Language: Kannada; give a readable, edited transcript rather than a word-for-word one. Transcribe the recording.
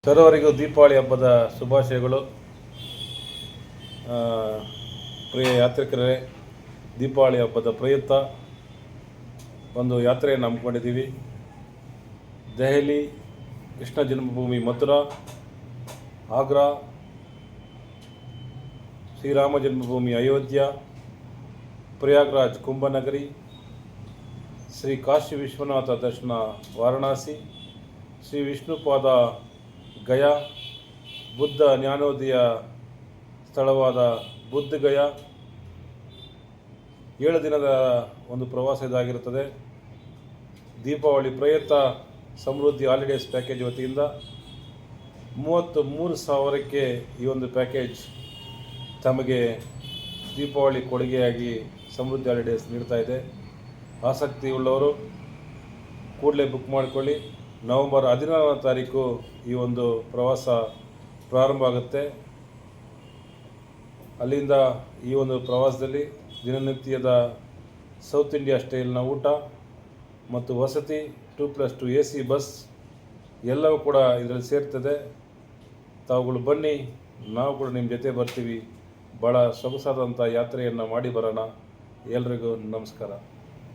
ಸರ್ವರಿಗೂ ದೀಪಾವಳಿ ಹಬ್ಬದ ಶುಭಾಶಯಗಳು. ಪ್ರಿಯ ಯಾತ್ರಿಕರೇ, ದೀಪಾವಳಿ ಹಬ್ಬದ ಪ್ರಯುಕ್ತ ಒಂದು ಯಾತ್ರೆಯನ್ನು ಹಮ್ಮಿಕೊಂಡಿದ್ದೀವಿ. ದೆಹಲಿ, ಕೃಷ್ಣ ಜನ್ಮಭೂಮಿ ಮಥುರಾ, ಆಗ್ರಾ, ಶ್ರೀರಾಮ ಜನ್ಮಭೂಮಿ ಅಯೋಧ್ಯ, ಪ್ರಯಾಗ್ರಾಜ್ ಕುಂಭನಗರಿ, ಶ್ರೀ ಕಾಶಿ ವಿಶ್ವನಾಥ ದರ್ಶನ ವಾರಣಾಸಿ, ಶ್ರೀ ವಿಷ್ಣುಪಾದ ಗಯಾ, ಬುದ್ಧ ಜ್ಞಾನೋದಯ ಸ್ಥಳವಾದ ಬುದ್ಧ ಗಯಾ 7 ದಿನದ ಒಂದು ಪ್ರವಾಸ ಇದಾಗಿರುತ್ತದೆ. ದೀಪಾವಳಿ ಪ್ರಯುಕ್ತ ಸಮೃದ್ಧಿ ಹಾಲಿಡೇಸ್ ಪ್ಯಾಕೇಜ್ ವತಿಯಿಂದ 33,000ಕ್ಕೆ ಈ ಒಂದು ಪ್ಯಾಕೇಜ್ ತಮಗೆ ದೀಪಾವಳಿ ಕೊಡುಗೆಯಾಗಿ ಸಮೃದ್ಧಿ ಹಾಲಿಡೇಸ್ ನೀಡ್ತಾ ಇದೆ. ಆಸಕ್ತಿ ಉಳ್ಳವರು ಕೂಡಲೇ ಬುಕ್ ಮಾಡಿಕೊಳ್ಳಿ. ನವೆಂಬರ್ 16ನೇ ತಾರೀಕು ಈ ಒಂದು ಪ್ರವಾಸ ಪ್ರಾರಂಭ ಆಗುತ್ತೆ. ಅಲ್ಲಿಂದ ಈ ಒಂದು ಪ್ರವಾಸದಲ್ಲಿ ದಿನನಿತ್ಯದ ಸೌತ್ ಇಂಡಿಯಾ ಸ್ಟೈಲ್ನ ಊಟ ಮತ್ತು ವಸತಿ 2+2 AC ಬಸ್ ಎಲ್ಲವೂ ಕೂಡ ಇದರಲ್ಲಿ ಸೇರ್ತದೆ. ತಾವುಗಳು ಬನ್ನಿ, ನಾವು ಕೂಡ ನಿಮ್ಮ ಜೊತೆ ಬರ್ತೀವಿ. ಭಾಳ ಸೊಗಸಾದಂಥ ಯಾತ್ರೆಯನ್ನು ಮಾಡಿ ಬರೋಣ. ಎಲ್ರಿಗೂ ನಮಸ್ಕಾರ.